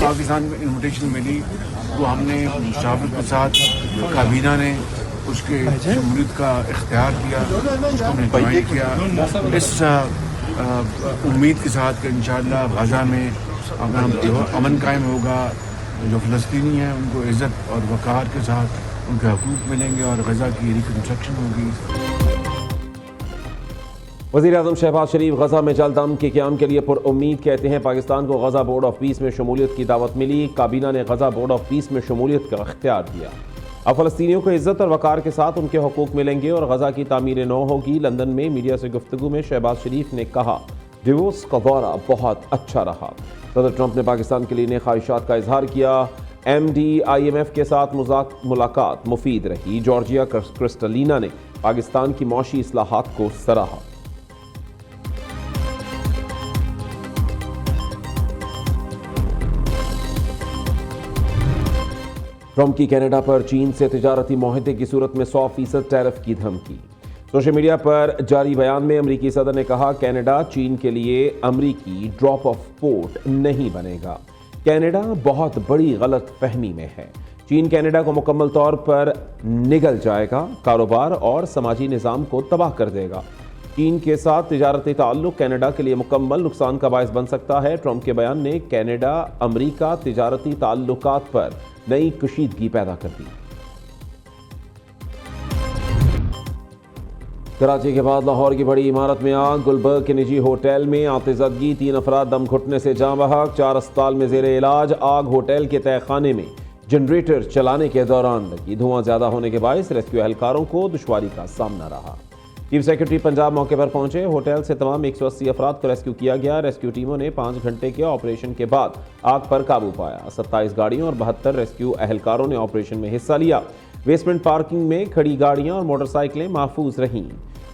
پاکستان میں انویٹیشن ملی تو ہم نے مشاورت کے ساتھ کابینہ نے اس کے شمولیت کا اختیار کیا، اس کو ہم نے جوائن کیا اس امید کے ساتھ کہ انشاءاللہ غزہ میں امن قائم ہوگا، جو فلسطینی ہیں ان کو عزت اور وقار کے ساتھ ان کے حقوق ملیں گے اور غزہ کی ریکنسٹرکشن ہوگی۔ وزیر اعظم شہباز شریف غزہ میں جلد امن کے قیام کے لیے پر امید، کہتے ہیں پاکستان کو غزہ بورڈ آف پیس میں شمولیت کی دعوت ملی، کابینہ نے غزہ بورڈ آف پیس میں شمولیت کا اختیار دیا، اب فلسطینیوں کو عزت اور وقار کے ساتھ ان کے حقوق ملیں گے اور غزہ کی تعمیر نو ہوگی۔ لندن میں میڈیا سے گفتگو میں شہباز شریف نے کہا ڈیووس کا دورہ بہت اچھا رہا، صدر ٹرمپ نے پاکستان کے لیے نیک خواہشات کا اظہار کیا، M D I M F کے ساتھ ملاقات مفید رہی، جارجیا کرسٹلینا نے پاکستان کی معاشی اصلاحات کو سراہا۔ ٹرمپ کی کینیڈا پر چین سے تجارتی معاہدے کی صورت میں 100% ٹیرف کی دھمکی، سوشل میڈیا پر جاری بیان میں امریکی صدر نے کہا کینیڈا چین کے لیے امریکی ڈراپ آف پورٹ نہیں بنے گا، کینیڈا بہت بڑی غلط فہمی میں ہے، چین کینیڈا کو مکمل طور پر نگل جائے گا، کاروبار اور سماجی نظام کو تباہ کر دے گا، چین کے ساتھ تجارتی تعلق کینیڈا کے لیے مکمل نقصان کا باعث بن سکتا ہے۔ ٹرمپ کے بیان نے کینیڈا امریکہ تجارتی تعلقات پر نئی کشیدگی پیدا کر دی۔ کراچی کے بعد لاہور کی بڑی عمارت میں آگ، گلبرگ کے نجی ہوٹل میں آتشزدگی، 3 افراد دم گھٹنے سے جاں بحق، 4 اسپتال میں زیر علاج، آگ ہوٹل کے تہہ خانے میں جنریٹر چلانے کے دوران لگی، دھواں زیادہ ہونے کے باعث ریسکیو اہلکاروں کو دشواری کا سامنا رہا۔ چیف سیکرٹری پنجاب موقع پر پہنچے، ہوٹل سے تمام 180 افراد کو ریسکیو کیا گیا، ریسکیو ٹیموں نے 5 گھنٹے کے آپریشن کے بعد آگ پر قابو پایا، 27 گاڑیوں اور 72 ریسکیو اہلکاروں نے آپریشن میں حصہ لیا، بیسمنٹ پارکنگ میں کھڑی گاڑیاں اور موٹر سائیکلیں محفوظ رہیں۔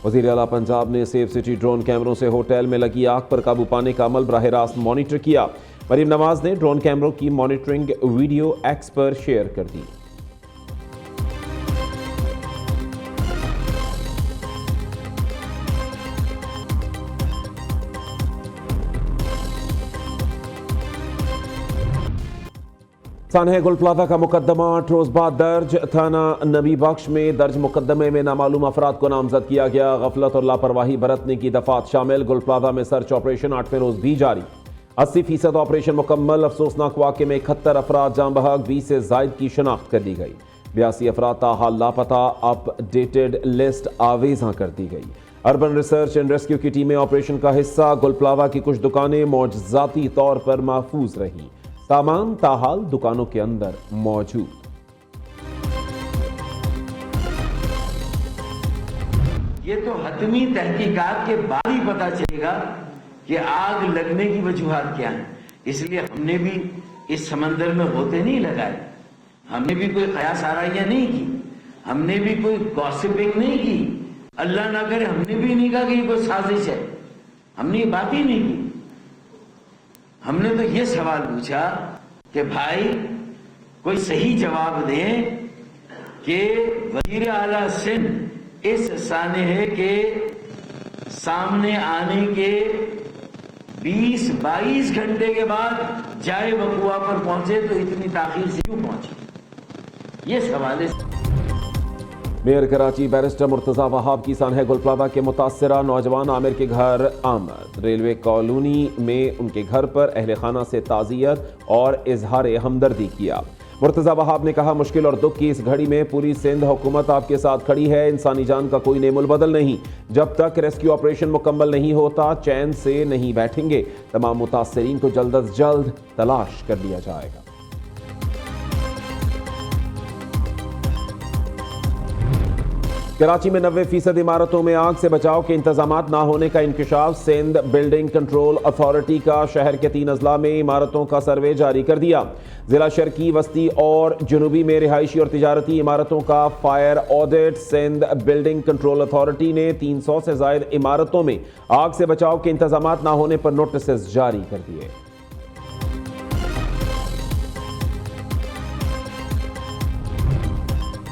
وزیر اعلیٰ پنجاب نے سیف سٹی ڈرون کیمروں سے ہوٹل میں لگی آگ پر قابو پانے کا عمل براہ راست مانیٹر کیا، مریم نواز نے ڈرون کیمروں کی مانیٹرنگ ویڈیو ایکس پر شیئر کر دی۔ سانحہ گل پلازہ کا مقدمہ 8 روز بعد درج، تھانہ نبی بخش میں درج مقدمے میں نامعلوم افراد کو نامزد کیا گیا، غفلت اور لاپرواہی برتنے کی دفعات شامل، گل پلازہ میں سرچ آپریشن 8ویں روز بھی جاری، 80% آپریشن مکمل، افسوسناک واقعے میں 71 افراد جاں بحق، 20 سے زائد کی شناخت کر لی گئی، 82 افراد تاحال لاپتہ، اپ ڈیٹڈ لسٹ آویزاں کر دی گئی۔ اربن ریسرچ اینڈ ریسکیو کی ٹیمیں آپریشن کا حصہ، گل پلازہ کی کچھ دکانیں معجزاتی طور پر محفوظ رہیں، سامان تاحال دکانوں کے اندر موجود۔ یہ تو حتمی تحقیقات کے بعد ہی پتہ چلے گا کہ آگ لگنے کی وجوہات کیا ہیں، اس لیے ہم نے بھی اس سمندر میں غوطے نہیں لگائے، ہم نے بھی کوئی قیاس آرائیاں نہیں کی، ہم نے بھی کوئی گوسپنگ نہیں کی، اللہ نہ کرے ہم نے بھی نہیں کہا کہ یہ کوئی سازش ہے، ہم نے یہ بات ہی نہیں کی۔ ہم نے تو یہ سوال پوچھا کہ بھائی کوئی صحیح جواب دیں کہ وزیر اعلیٰ سندھ اس سانحے کے سامنے آنے کے 20-22 گھنٹے کے بعد جائے وقوع پر پہنچے تو اتنی تاخیر سے کیوں پہنچے، یہ سوال ہے۔ میئر کراچی بیرسٹر مرتضیٰ وہاب کی سانحہ گل پلازہ کے متاثرہ نوجوان عامر کے گھر آمد، ریلوے کالونی میں ان کے گھر پر اہل خانہ سے تعزیت اور اظہار ہمدردی کیا۔ مرتضیٰ وہاب نے کہا مشکل اور دکھ کی اس گھڑی میں پوری سندھ حکومت آپ کے ساتھ کھڑی ہے، انسانی جان کا کوئی نعم البدل نہیں، جب تک ریسکیو آپریشن مکمل نہیں ہوتا چین سے نہیں بیٹھیں گے، تمام متاثرین کو جلد از جلد تلاش کر لیا جائے گا۔ کراچی میں 90% عمارتوں میں آگ سے بچاؤ کے انتظامات نہ ہونے کا انکشاف، سندھ بلڈنگ کنٹرول اتھارٹی کا شہر کے 3 اضلاع میں عمارتوں کا سروے جاری کر دیا، ضلع شرقی، وسطی اور جنوبی میں رہائشی اور تجارتی عمارتوں کا fire audit, Sindh building control authority نے 300 سے زائد عمارتوں میں آگ سے بچاؤ کے انتظامات نہ ہونے پر نوٹسز جاری کر دیے۔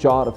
4